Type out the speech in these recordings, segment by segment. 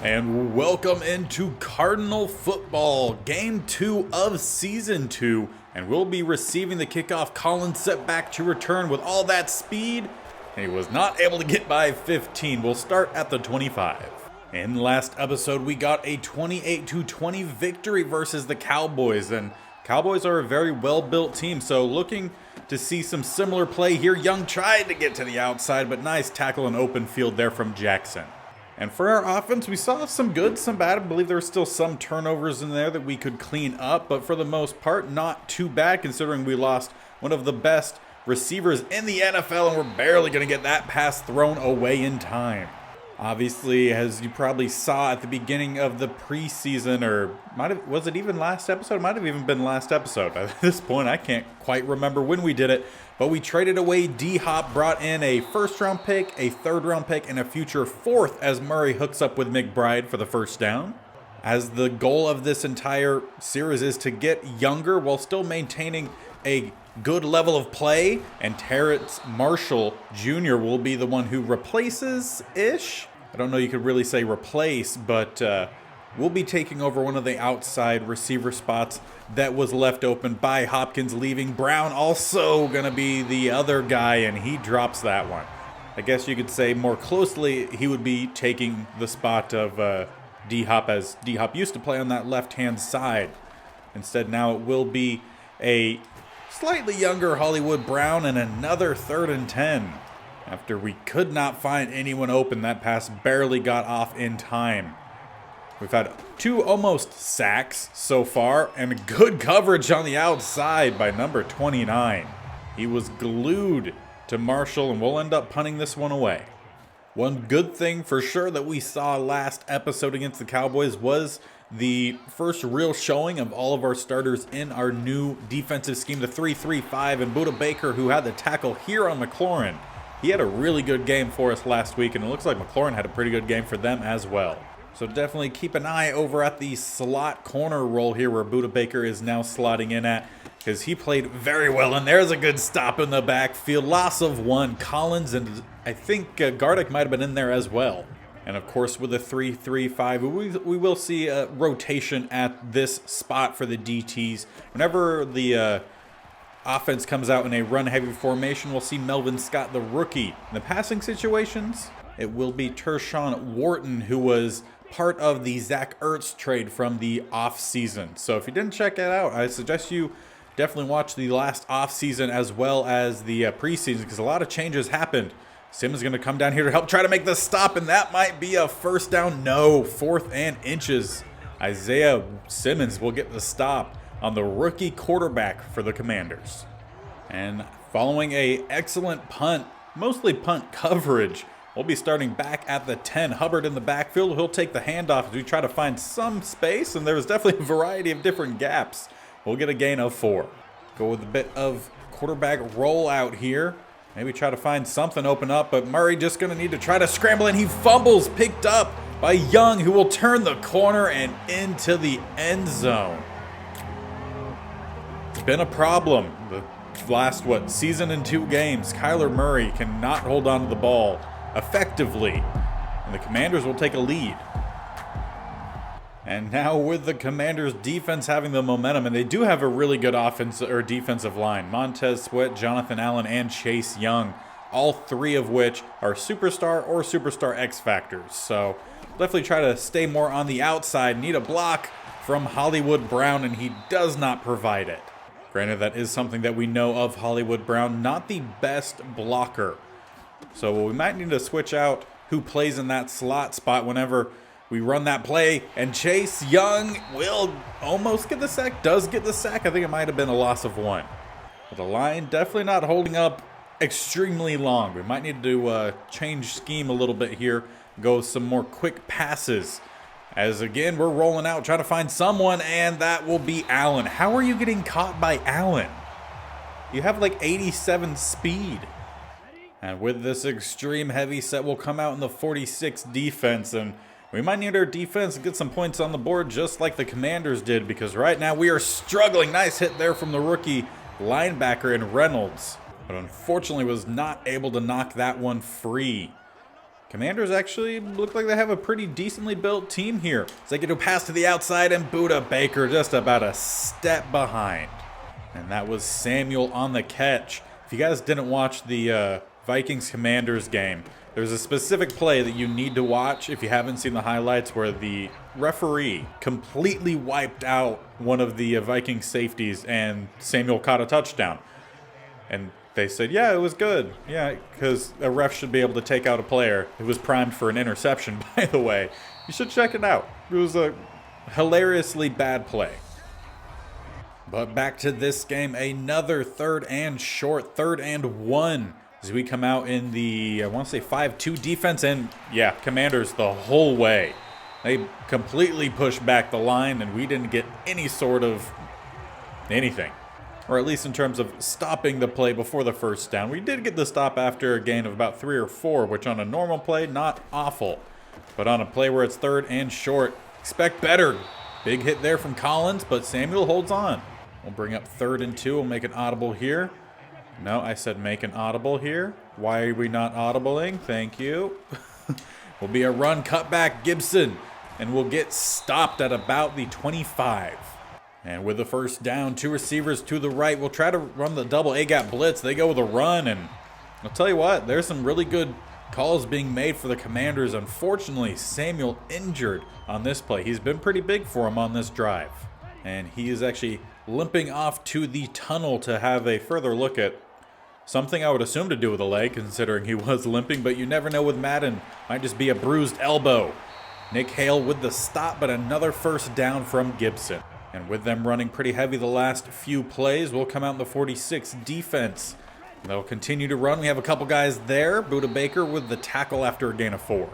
And welcome into Cardinal football, game 2 of season 2, and we'll be receiving the kickoff. Collins set back to return with all that speed, and he was not able to get by 15. We'll start at the 25. In the last episode, we got a 28-20 victory versus the Cowboys, and Cowboys are a very well-built team, so looking to see some similar play here. Young tried to get to the outside, but nice tackle and open field there from Jackson. And for our offense, we saw some good, some bad. I believe there were still some turnovers in there that we could clean up, but for the most part, not too bad considering we lost one of the best receivers in the NFL and we're barely going to get that pass thrown away in time. Obviously, as you probably saw at the beginning of the preseason, or was it even last episode? It might have even been last episode. At this point, I can't quite remember when we did it, but we traded away D-Hop, brought in a first-round pick, a third-round pick, and a future fourth as Murray hooks up with McBride for the first down. As the goal of this entire series is to get younger while still maintaining a good level of play, and Terrence Marshall Jr. will be the one who replaces-ish. I don't know you could really say replace, but we'll be taking over one of the outside receiver spots that was left open by Hopkins leaving. Brown also going to be the other guy, and he drops that one. I guess you could say more closely he would be taking the spot of D-Hop, as D-Hop used to play on that left-hand side. Instead, now it will be a slightly younger Hollywood Brown and another 3rd and 10. After we could not find anyone open, that pass barely got off in time. We've had 2 almost sacks so far and good coverage on the outside by number 29. He was glued to Marshall, and we'll end up punting this one away. One good thing for sure that we saw last episode against the Cowboys was the first real showing of all of our starters in our new defensive scheme, the 3-3-5, and Budda Baker, who had the tackle here on McLaurin. He had a really good game for us last week, and it looks like McLaurin had a pretty good game for them as well. So definitely keep an eye over at the slot corner role here where Budda Baker is now slotting in at, because he played very well. And there's a good stop in the backfield. Loss of 1. Collins and I think Gardick might have been in there as well. And of course with the 3-3-5, we will see a rotation at this spot for the DTs. Whenever the offense comes out in a run-heavy formation, we'll see Melvin Scott, the rookie. In the passing situations, it will be Tershawn Wharton, who was part of the Zach Ertz trade from the off-season. So if you didn't check it out, I suggest you definitely watch the last off-season as well as the preseason, because a lot of changes happened. Sims is going to come down here to help try to make the stop, and that might be a first down. No, 4th and inches. Isaiah Simmons will get the stop on the rookie quarterback for the Commanders. And following a excellent punt, mostly punt coverage, we'll be starting back at the 10. Hubbard in the backfield. He'll take the handoff as we try to find some space, and there's definitely a variety of different gaps. We'll get a gain of 4. Go with a bit of quarterback rollout here. Maybe try to find something open up, but Murray just going to need to try to scramble, and he fumbles, picked up by Young, who will turn the corner and into the end zone. It's been a problem the last, season and 2 games. Kyler Murray cannot hold on to the ball effectively, and the Commanders will take a lead. And now with the Commanders defense having the momentum, and they do have a really good offensive or defensive line. Montez Sweat, Jonathan Allen, and Chase Young, all 3 of which are superstar or superstar X factors. So definitely try to stay more on the outside. Need a block from Hollywood Brown, and he does not provide it. Granted, that is something that we know of Hollywood Brown, not the best blocker. So we might need to switch out who plays in that slot spot whenever we run that play. And Chase Young will almost get the sack, does get the sack. I think it might have been a loss of 1. But the line definitely not holding up extremely long. We might need to change scheme a little bit here. Go with some more quick passes. As again, we're rolling out, trying to find someone, and that will be Allen. How are you getting caught by Allen? You have like 87 speed. And with this extreme heavy set, we'll come out in the 46 defense, and we might need our defense to get some points on the board just like the Commanders did, because right now we are struggling. Nice hit there from the rookie linebacker in Reynolds, but unfortunately was not able to knock that one free. Commanders actually look like they have a pretty decently built team here. So they get to pass to the outside, and Buda Baker just about a step behind. And that was Samuel on the catch. If you guys didn't watch the Vikings-Commanders game, there's a specific play that you need to watch if you haven't seen the highlights, where the referee completely wiped out one of the Viking safeties and Samuel caught a touchdown. And they said, yeah, it was good. Yeah, because a ref should be able to take out a player. It was primed for an interception, by the way. You should check it out. It was a hilariously bad play. But back to this game, another 3rd and short, 3rd and 1. As we come out in the, I want to say 5-2 defense, and yeah, Commanders the whole way. They completely pushed back the line, and we didn't get any sort of anything. Or at least in terms of stopping the play before the first down. We did get the stop after a gain of about 3 or 4, which on a normal play, not awful. But on a play where it's 3rd and short, expect better. Big hit there from Collins, but Samuel holds on. We'll bring up 3rd and 2. We'll make an audible here. No, I said make an audible here. Why are we not audibling? Thank you. Will be a run, cut back, Gibson. And we'll get stopped at about the 25. And with the first down, 2 receivers to the right. We'll try to run the double A-gap blitz. They go with a run, and I'll tell you what, there's some really good calls being made for the Commanders. Unfortunately, Samuel injured on this play. He's been pretty big for him on this drive. And he is actually limping off to the tunnel to have a further look at something I would assume to do with a leg, considering he was limping, but you never know with Madden. Might just be a bruised elbow. Nick Hale with the stop, but another first down from Gibson. And with them running pretty heavy the last few plays, we'll come out in the 46 defense. They'll continue to run. We have a couple guys there. Buda Baker with the tackle after a gain of 4.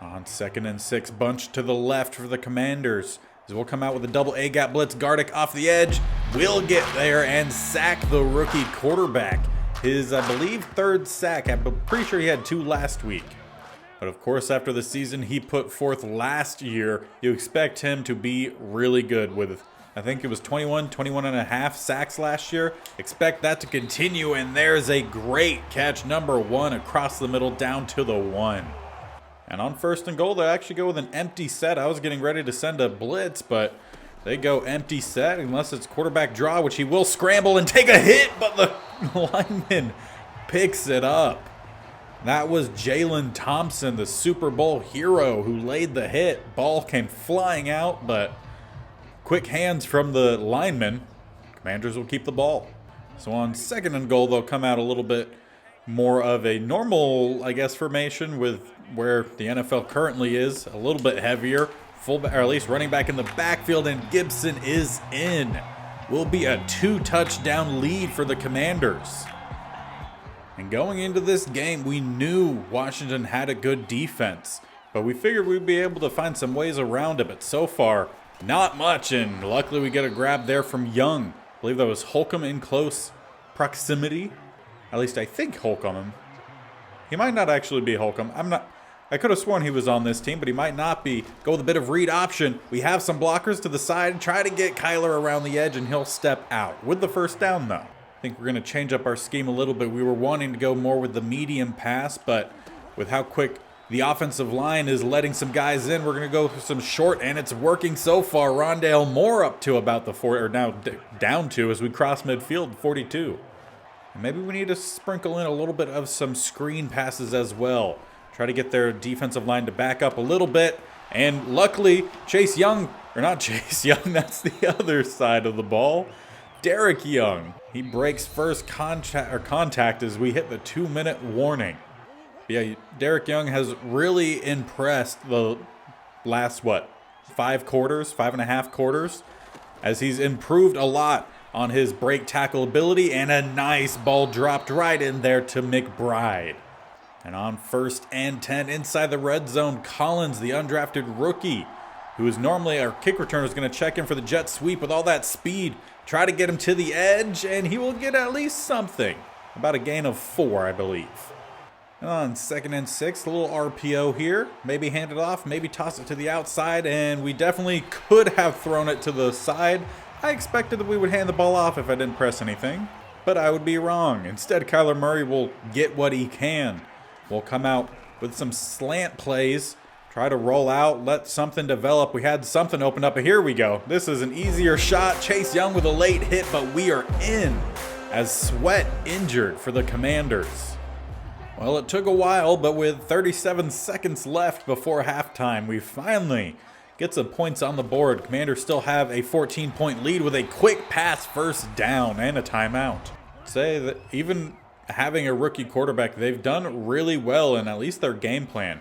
On 2nd and 6, bunch to the left for the Commanders. As we'll come out with a double A-gap blitz. Gardick off the edge. We'll get there and sack the rookie quarterback. His, I believe, 3rd sack. I'm pretty sure he had 2 last week. But of course, after the season he put forth last year, you expect him to be really good with, I think it was 21 and a half sacks last year. Expect that to continue, and there's a great catch, number 1, across the middle down to the 1. And on 1st and goal, they actually go with an empty set. I was getting ready to send a blitz, but they go empty set unless it's quarterback draw, which he will scramble and take a hit, but the lineman picks it up. That was Jalen Thompson, the Super Bowl hero, who laid the hit. Ball came flying out, but quick hands from the lineman. Commanders will keep the ball. So on 2nd and goal, they'll come out a little bit more of a normal, I guess, formation with where the NFL currently is. A little bit heavier. Fullback, or at least running back in the backfield, and Gibson is in. Will be a 2-touchdown lead for the Commanders. And going into this game, we knew Washington had a good defense, but we figured we'd be able to find some ways around it. But so far, not much, and luckily we get a grab there from Young. I believe that was Holcomb in close proximity. At least I think Holcomb. He might not actually be Holcomb. I could have sworn he was on this team, but he might not be. Go with a bit of read option. We have some blockers to the side. Try to get Kyler around the edge, and he'll step out. With the first down, though. I think we're going to change up our scheme a little bit. We were wanting to go more with the medium pass, but with how quick the offensive line is letting some guys in, we're going to go for some short, and it's working so far. Rondale Moore up to about the 4, or now down to as we cross midfield, 42. And maybe we need to sprinkle in a little bit of some screen passes as well. Try to get their defensive line to back up a little bit. And luckily, Chase Young, or not Chase Young, that's the other side of the ball. Derek Young, he breaks first contact as we hit the 2-minute warning. Yeah, Derek Young has really impressed the last, 5 quarters, 5.5 quarters, as he's improved a lot. on his break tackle ability, and a nice ball dropped right in there to McBride. And on 1st and 10 inside the red zone, Collins, the undrafted rookie, who is normally our kick returner, is going to check in for the jet sweep with all that speed. Try to get him to the edge, and he will get at least something. About a gain of 4, I believe. And on 2nd and 6, a little RPO here. Maybe hand it off, maybe toss it to the outside, and we definitely could have thrown it to the side. I expected that we would hand the ball off if I didn't press anything, but I would be wrong. Instead, Kyler Murray will get what he can. We'll come out with some slant plays, try to roll out, let something develop. We had something open up, but here we go. This is an easier shot. Chase Young with a late hit, but we are in as Sweat injured for the Commanders. Well, it took a while, but with 37 seconds left before halftime, we finally get some points on the board. Commanders still have a 14-point lead with a quick pass first down and a timeout. I'd say that even having a rookie quarterback, they've done really well in at least their game plan.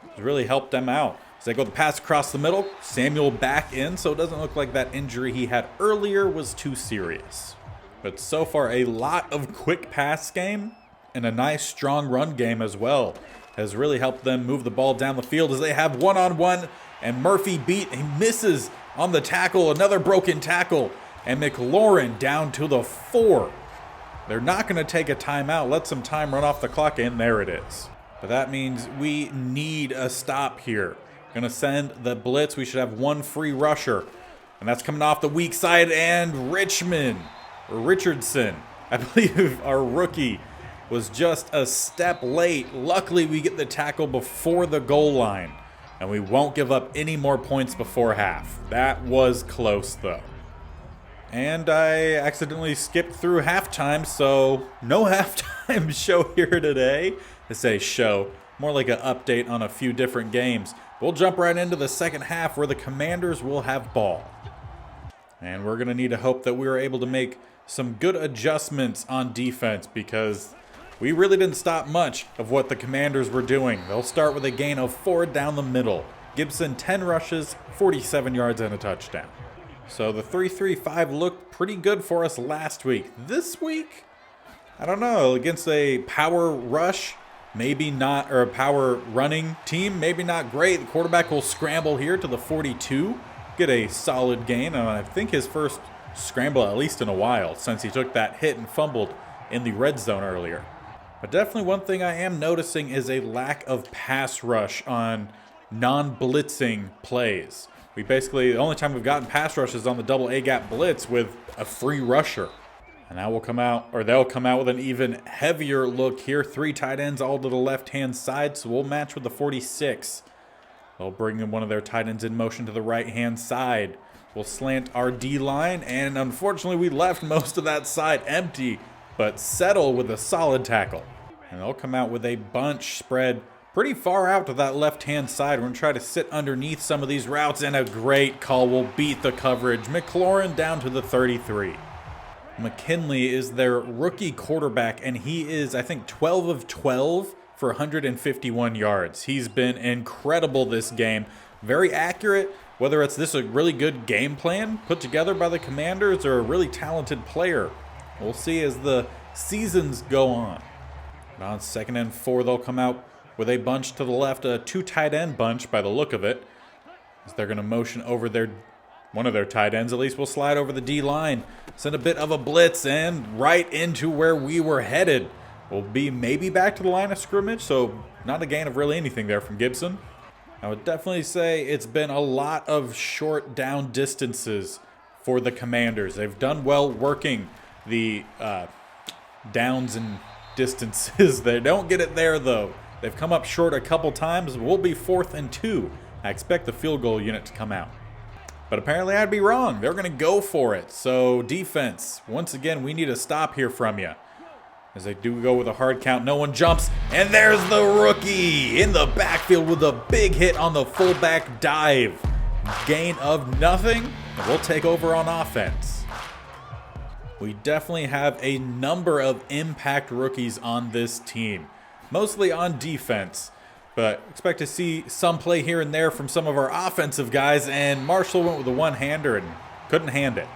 It's really helped them out. As they go the pass across the middle, Samuel back in, so it doesn't look like that injury he had earlier was too serious. But so far, a lot of quick pass game and a nice strong run game as well has really helped them move the ball down the field as they have one-on-one, and Murphy he misses on the tackle, another broken tackle, and McLaurin down to the 4. They're not going to take a timeout, let some time run off the clock, and there it is. But that means we need a stop here. Going to send the blitz. We should have one free rusher, and that's coming off the weak side, and Richardson, I believe our rookie, was just a step late. Luckily, we get the tackle before the goal line, and we won't give up any more points before half. That was close, though. And I accidentally skipped through halftime, so no halftime show here today. I say show, more like an update on a few different games. We'll jump right into the second half where the Commanders will have ball. And we're going to need to hope that we are able to make some good adjustments on defense, because we really didn't stop much of what the Commanders were doing. They'll start with a gain of 4 down the middle. Gibson, 10 rushes, 47 yards, and a touchdown. So the 3-3-5 looked pretty good for us last week. This week, I don't know, against a power rush, maybe not, or a power running team, maybe not great. The quarterback will scramble here to the 42, get a solid gain, and I think his first scramble at least in a while since he took that hit and fumbled in the red zone earlier. But definitely one thing I am noticing is a lack of pass rush on non-blitzing plays. We basically, the only time we've gotten pass rushes on the double A-gap blitz with a free rusher. And now they'll come out with an even heavier look here. 3 tight ends all to the left-hand side, so we'll match with the 46. They'll bring in one of their tight ends in motion to the right-hand side. We'll slant our D-line, and unfortunately we left most of that side empty, but settle with a solid tackle. And they'll come out with a bunch spread pretty far out to that left-hand side. We're going to try to sit underneath some of these routes, and a great call will beat the coverage. McLaurin down to the 33. McKinley is their rookie quarterback, and he is, I think, 12 of 12 for 151 yards. He's been incredible this game. Very accurate, whether it's a really good game plan put together by the Commanders or a really talented player. We'll see as the seasons go on. But on 2nd and 4, they'll come out with a bunch to the left, a 2 tight end bunch by the look of it. As they're going to motion over one of their tight ends, at least will slide over the D-line, send a bit of a blitz, and right into where we were headed. We'll be maybe back to the line of scrimmage, so not a gain of really anything there from Gibson. I would definitely say it's been a lot of short down distances for the Commanders. They've done well working the downs and distances. They don't get it there, though. They've come up short a couple times. We'll be 4th and 2. I expect the field goal unit to come out. But apparently I'd be wrong. They're going to go for it. So defense, once again, we need a stop here from you. As they do go with a hard count, no one jumps. And there's the rookie in the backfield with a big hit on the fullback dive. Gain of nothing. And we'll take over on offense. We definitely have a number of impact rookies on this team. Mostly on defense, but expect to see some play here and there from some of our offensive guys, and Marshall went with a one-hander and couldn't hand it.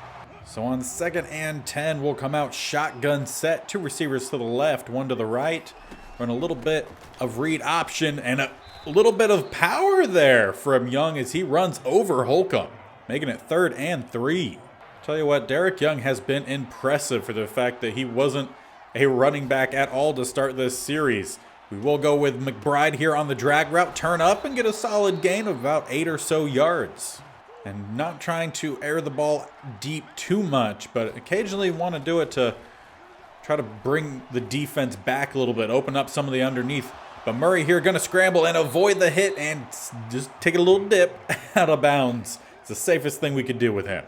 So on 2nd and 10, we'll come out shotgun set. 2 receivers to the left, 1 to the right. Run a little bit of read option and a little bit of power there from Young as he runs over Holcomb, making it 3rd and 3. Tell you what, Derek Young has been impressive for the fact that he wasn't a running back at all to start this series. We will go with McBride here on the drag route, turn up and get a solid gain of about 8 or so yards. And not trying to air the ball deep too much, but occasionally want to do it to try to bring the defense back a little bit, open up some of the underneath. But Murray here going to scramble and avoid the hit and just take a little dip out of bounds. It's the safest thing we could do with him.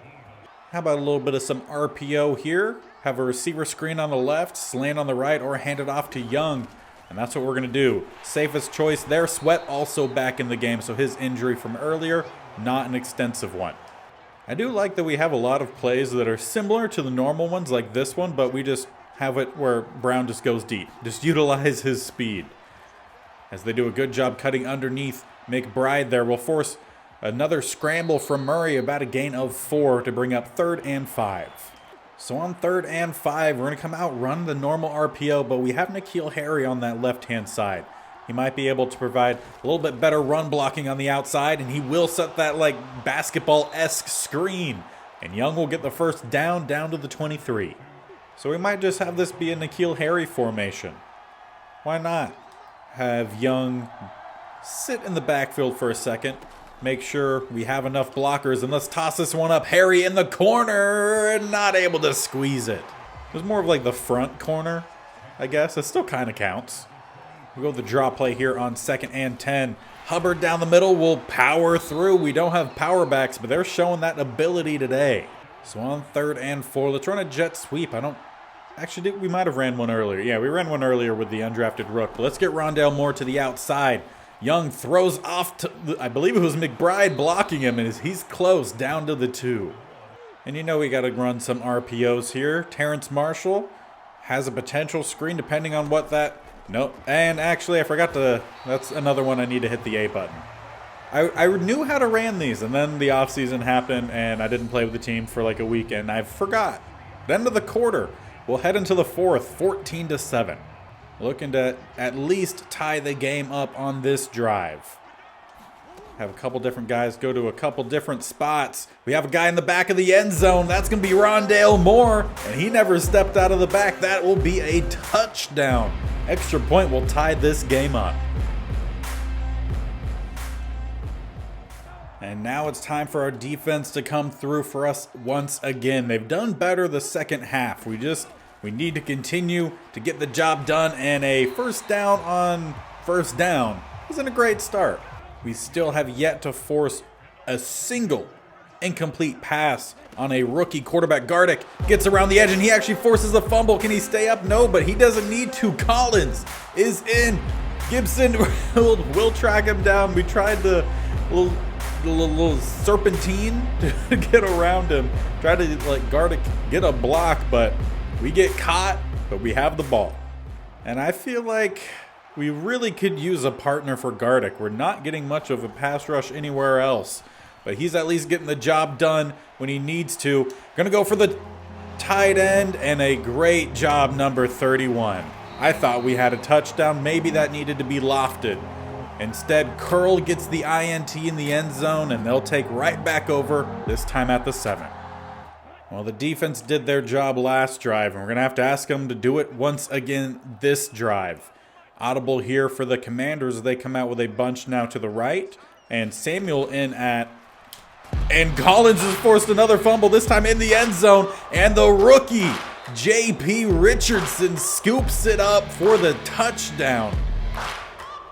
How about a little bit of some RPO here? Have a receiver screen on the left, slant on the right, or hand it off to Young. And that's what we're going to do. Safest choice there. Sweat also back in the game, so his injury from earlier, not an extensive one. I do like that we have a lot of plays that are similar to the normal ones like this one, but we just have it where Brown just goes deep. Just utilize his speed. As they do a good job cutting underneath, McBride there will force another scramble from Murray, about a gain of 4 to bring up 3rd and 5. So on 3rd and 5, we're going to come out, run the normal RPO, but we have N'Keal Harry on that left-hand side. He might be able to provide a little bit better run blocking on the outside, and he will set that like basketball-esque screen. And Young will get the first down to the 23. So we might just have this be a N'Keal Harry formation. Why not have Young sit in the backfield for a second, make sure we have enough blockers, and let's toss this one up. Harry in the corner, and not able to squeeze it. It was more of like the front corner, I guess. It still kind of counts. We go with the draw play here on 2nd and 10. Hubbard down the middle will power through. We don't have power backs, but they're showing that ability today. So on 3rd and 4, let's run a jet sweep. Actually, we might have ran one earlier. Yeah, we ran one earlier with the undrafted rook. But let's get Rondale Moore to the outside. Young throws off to, I believe it was McBride blocking him, and he's close, down to the 2. And you know we got to run some RPOs here. Terrence Marshall has a potential screen depending on what that... Nope. And actually, I forgot to... That's another one I need to hit the A button. I knew how to ran these, and then the offseason happened, and I didn't play with the team for like a week, and I forgot. The end of the quarter. We'll head into the 4th, 14-7. Looking to at least tie the game up on this drive. Have a couple different guys go to a couple different spots. We have a guy in the back of the end zone. That's going to be Rondale Moore, and he never stepped out of the back. That will be a touchdown. Extra point will tie this game up. And now it's time for our defense to come through for us once again. They've done better the second half. We need to continue to get the job done, and a first down on first down isn't a great start. We still have yet to force a single incomplete pass on a rookie quarterback. Gardick gets around the edge, and he actually forces a fumble. Can he stay up? No, but he doesn't need to. Collins is in. Gibson will track him down. We tried the little serpentine to get around him. Try to let Gardick get a block, but we get caught, but we have the ball. And I feel like we really could use a partner for Gardick. We're not getting much of a pass rush anywhere else, but he's at least getting the job done when he needs to. Gonna go for the tight end, and a great job, number 31. I thought we had a touchdown. Maybe that needed to be lofted. Instead, Curl gets the INT in the end zone, and they'll take right back over, this time at the 7. Well, the defense did their job last drive, and we're going to have to ask them to do it once again this drive. Audible here for the Commanders. They come out with a bunch now to the right, and Samuel in at... And Collins has forced another fumble, this time in the end zone, and the rookie, J.P. Richardson, scoops it up for the touchdown.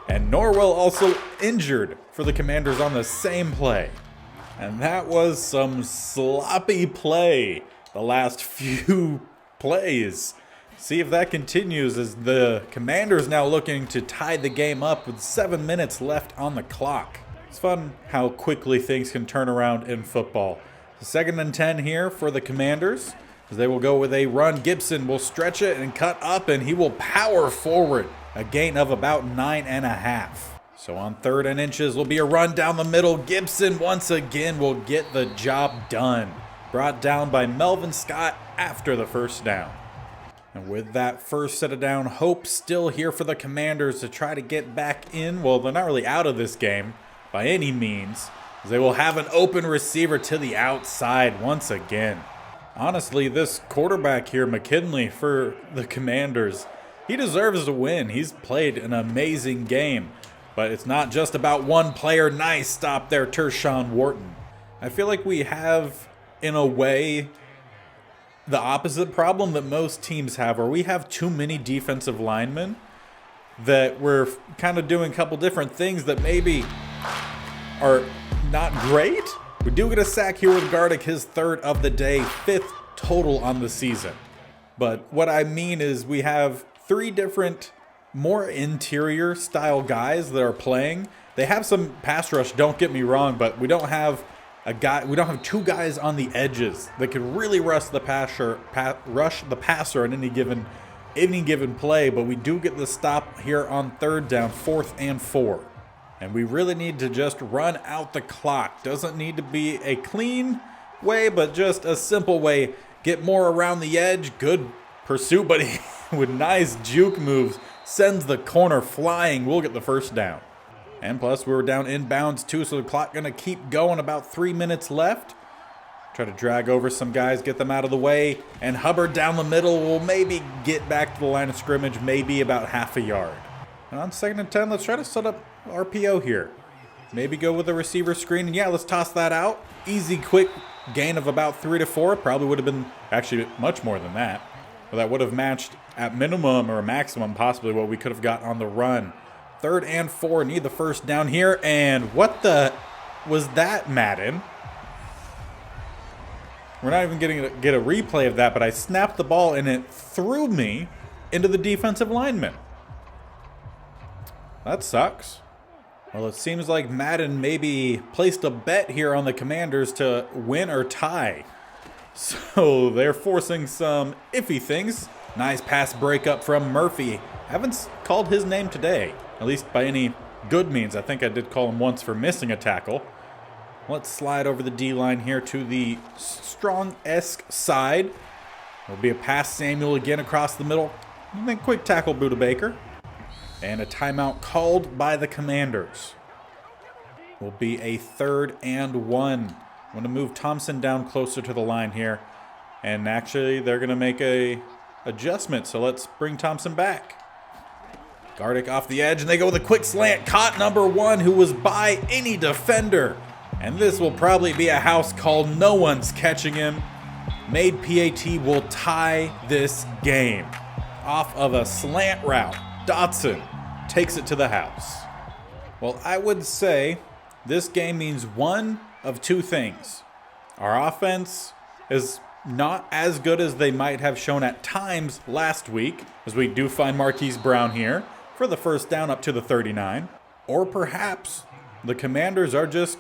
And Norwell also injured for the Commanders on the same play. And that was some sloppy play the last few plays. See if that continues, as the Commanders now looking to tie the game up with 7 minutes left on the clock. It's fun how quickly things can turn around in football. 2nd and 10 here for the Commanders, as they will go with a run. Gibson will stretch it and cut up, and he will power forward. A gain of about 9.5. So on 3rd and inches will be a run down the middle. Gibson once again will get the job done. brought down by Melvin Scott after the first down. And with that first set of down, hope still here for the Commanders to try to get back in. Well, they're not really out of this game by any means, as they will have an open receiver to the outside once again. Honestly, this quarterback here, McKinley, for the Commanders, he deserves to win. He's played an amazing game. But it's not just about one player. Nice stop there, Tershawn Wharton. I feel like we have, in a way, the opposite problem that most teams have, where we have too many defensive linemen that we're kind of doing a couple different things that maybe are not great. We do get a sack here with Gardick, his third of the day, 5th total on the season. But what I mean is we have 3 different, more interior style guys that are playing. They have some pass rush, don't get me wrong, but we don't have we don't have 2 guys on the edges that can really rush the passer on any given play. But we do get the stop here on 3rd down, 4th and 4. And we really need to just run out the clock. Doesn't need to be a clean way, but just a simple way. Get more around the edge. Good pursuit, but with nice juke moves, sends the corner flying. We'll get the first down. And plus, we were down inbounds too, so the clock going to keep going. About 3 minutes left. Try to drag over some guys, get them out of the way. And Hubbard down the middle will maybe get back to the line of scrimmage, maybe about half a yard. And on 2nd and 10, let's try to set up RPO here. Maybe go with the receiver screen. And yeah, let's toss that out. Easy, quick gain of about 3 to 4. Probably would have been actually much more than that. But that would have matched at minimum or maximum possibly what we could have got on the run. 3rd and 4, need the first down here. And what the was that, Madden? We're not even getting to get a replay of that, but I snapped the ball and it threw me into the defensive lineman. That sucks. Well, it seems like Madden maybe placed a bet here on the Commanders to win or tie. So they're forcing some iffy things. Nice pass breakup from Murphy. Haven't called his name today, at least by any good means. I think I did call him once for missing a tackle. Let's slide over the D-line here to the strong-esque side. There'll be a pass Samuel again across the middle. And then quick tackle Buda Baker. And a timeout called by the Commanders. Will be a 3rd and 1. I'm going to move Thompson down closer to the line here. And actually, they're going to make a adjustment. So let's bring Thompson back. Gardick off the edge, and they go with a quick slant. Caught number 1, who was by any defender. And this will probably be a house call. No one's catching him. Made PAT will tie this game. Off of a slant route, Dotson takes it to the house. Well, I would say this game means one of 2 things. Our offense is not as good as they might have shown at times last week, as we do find Marquise Brown here for the first down up to the 39. Or perhaps the Commanders are just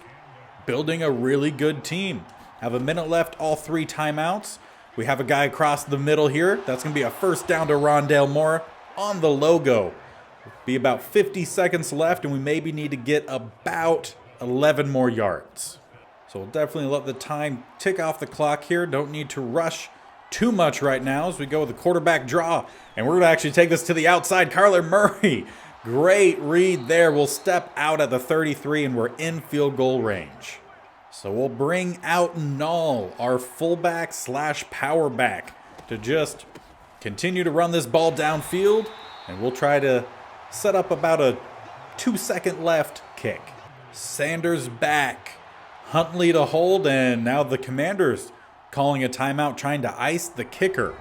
building a really good team. Have a minute left, all 3 timeouts. We have a guy across the middle here. That's going to be a first down to Rondale Moore on the logo. Be about 50 seconds left, and we maybe need to get about 11 more yards. So we'll definitely let the time tick off the clock here. Don't need to rush too much right now as we go with the quarterback draw. And we're going to actually take this to the outside. Kyler Murray, great read there. We'll step out at the 33, and we're in field goal range. So we'll bring out Null, our fullback / power back, to just continue to run this ball downfield. And we'll try to set up about a 2-second left kick. Sanders back. Huntley to hold, and now the Commanders calling a timeout, trying to ice the kicker.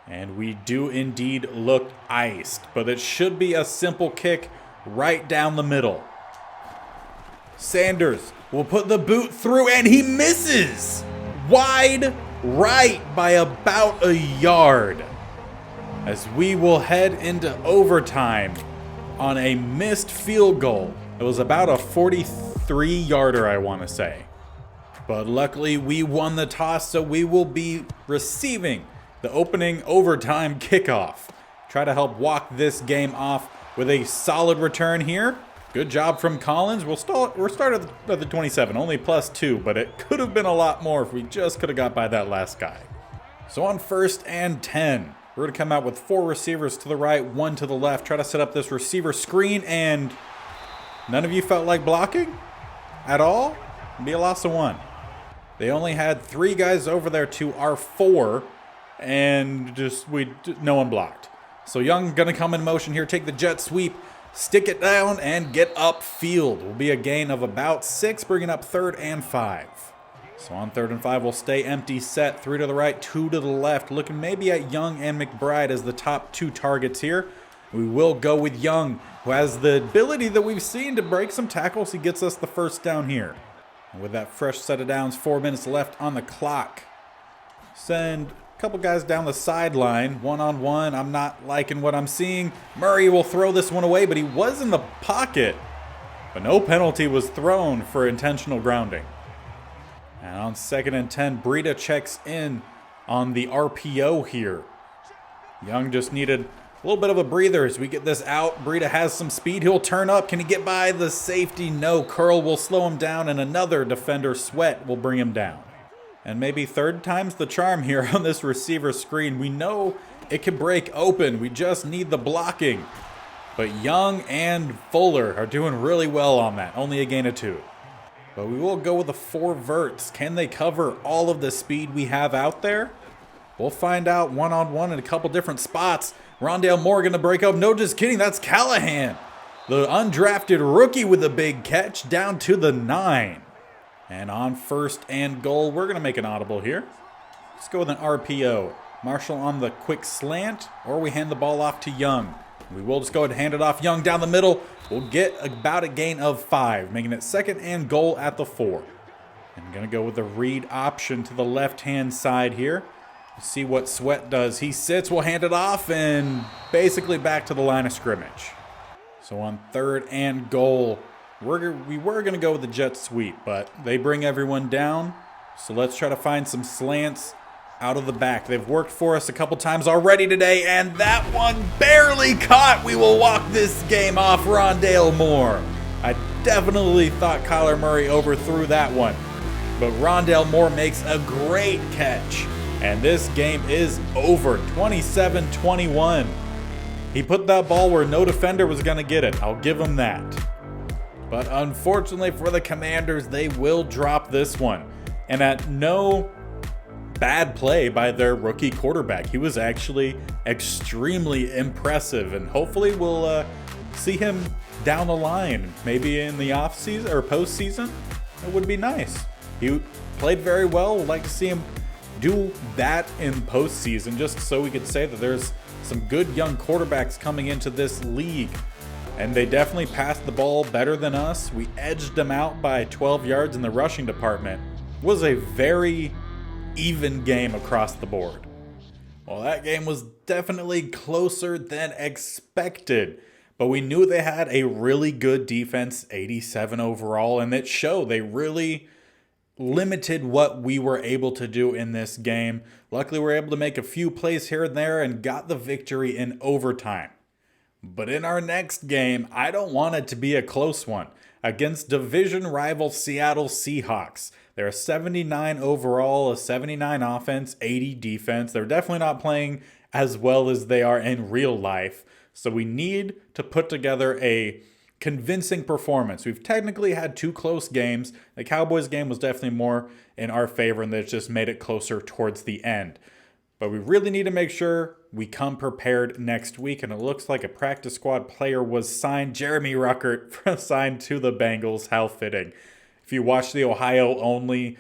And we do indeed look iced, but it should be a simple kick right down the middle. Sanders will put the boot through, and he misses! Wide right by about a yard. As we will head into overtime on a missed field goal. It was about a 43-yarder, I want to say. But luckily, we won the toss, so we will be receiving the opening overtime kickoff. Try to help walk this game off with a solid return here. Good job from Collins. We're started at the 27, only +2, but it could have been a lot more if we just could have got by that last guy. So on 1st and 10, we're going to come out with 4 receivers to the right, 1 to the left. Try to set up this receiver screen, and none of you felt like blocking at all? It'd be a loss of 1. They only had 3 guys over there to our 4, and no one blocked. So Young going to come in motion here, take the jet sweep, stick it down, and get upfield. Will be a gain of about 6, bringing up 3rd and 5. So on 3rd and 5, we'll stay empty set. 3 to the right, 2 to the left. Looking maybe at Young and McBride as the top 2 targets here. We will go with Young, who has the ability that we've seen to break some tackles. He gets us the first down here. And with that fresh set of downs, 4 minutes left on the clock. Send a couple guys down the sideline, one-on-one. I'm not liking what I'm seeing. Murray will throw this one away, but he was in the pocket. But no penalty was thrown for intentional grounding. And on 2nd and 10, Breida checks in on the RPO here. Young just needed a little bit of a breather as we get this out. Breida has some speed. He'll turn up. Can he get by the safety? No. Curl will slow him down, and another defender, Sweat, will bring him down. And maybe 3rd time's the charm here on this receiver screen. We know it can break open. We just need the blocking. But Young and Fuller are doing really well on that. Only a gain of 2. But we will go with the 4 verts. Can they cover all of the speed we have out there? We'll find out one-on-one in a couple different spots. Rondale Moore going to break up. No, just kidding. That's Callahan. The undrafted rookie with a big catch down to the 9. And on 1st and goal, we're going to make an audible here. Let's go with an RPO. Marshall on the quick slant, or we hand the ball off to Young. We will just go ahead and hand it off. Young down the middle. We'll get about a gain of 5, making it 2nd and goal at the 4. I'm going to go with the read option to the left-hand side here. See what Sweat does. He sits, we'll hand it off, and basically back to the line of scrimmage. So on 3rd and goal, we were going to go with the jet sweep, but they bring everyone down. So let's try to find some slants out of the back. They've worked for us a couple times already today, and that one barely caught. We will walk this game off Rondale Moore. I definitely thought Kyler Murray overthrew that one, but Rondale Moore makes a great catch, and this game is over, 27-21. He put that ball where no defender was going to get it. I'll give him that. But unfortunately for the Commanders, they will drop this one. And at no bad play by their rookie quarterback. He was actually extremely impressive, and hopefully we'll see him down the line, maybe in the offseason or postseason. It would be nice. He played very well. We'd like to see him do that in postseason, just so we could say that there's some good young quarterbacks coming into this league. And they definitely passed the ball better than us. We edged them out by 12 yards in the rushing department. It was a very even game across the board. Well, that game was definitely closer than expected, but we knew they had a really good defense, 87 overall, and it showed. They really limited what we were able to do in this game. Luckily, we were able to make a few plays here and there and got the victory in overtime. But in our next game, I don't want it to be a close one. Against division rival Seattle Seahawks. They're a 79 overall, a 79 offense, 80 defense. They're definitely not playing as well as they are in real life. So we need to put together a convincing performance. We've technically had 2 close games. The Cowboys game was definitely more in our favor, and that just made it closer towards the end. But we really need to make sure we come prepared next week, and it looks like a practice squad player was signed. Jeremy Ruckert signed to the Bengals. How fitting. If you watch the Ohio-only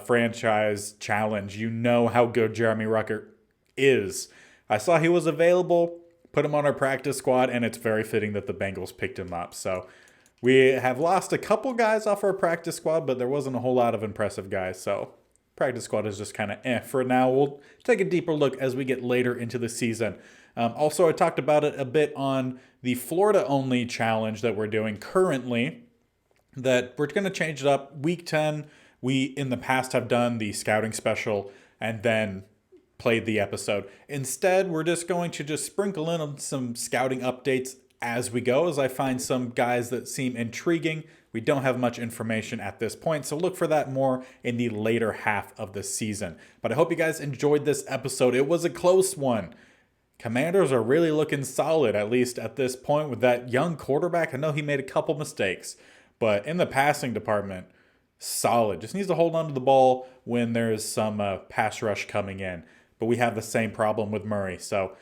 franchise challenge, you know how good Jeremy Ruckert is. I saw he was available, put him on our practice squad, and it's very fitting that the Bengals picked him up. So we have lost a couple guys off our practice squad, but there wasn't a whole lot of impressive guys, so practice squad is just kind of for now. We'll take a deeper look as we get later into the season. Also, I talked about it a bit on the Florida-only challenge that we're doing currently, that we're going to change it up. Week 10, we in the past have done the scouting special and then played the episode. Instead, we're just going to sprinkle in some scouting updates as we go as I find some guys that seem intriguing. We don't have much information at this point, so look for that more in the later half of the season. But I hope you guys enjoyed this episode. It was a close one. Commanders are really looking solid, at least at this point, with that young quarterback. I know he made a couple mistakes, but in the passing department, solid. Just needs to hold on to the ball when there's some pass rush coming in. But we have the same problem with Murray. So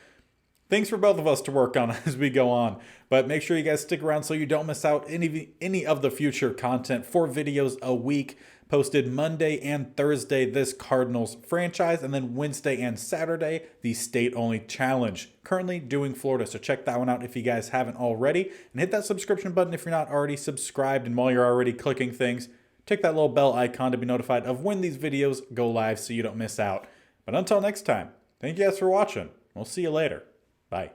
things for both of us to work on as we go on. But make sure you guys stick around so you don't miss out any of the future content. 4 videos a week posted Monday and Thursday, this Cardinals franchise, and then Wednesday and Saturday, the state-only challenge. Currently doing Florida, so check that one out if you guys haven't already. And hit that subscription button if you're not already subscribed. And while you're already clicking things, tick that little bell icon to be notified of when these videos go live so you don't miss out. But until next time, thank you guys for watching. We'll see you later. Bye.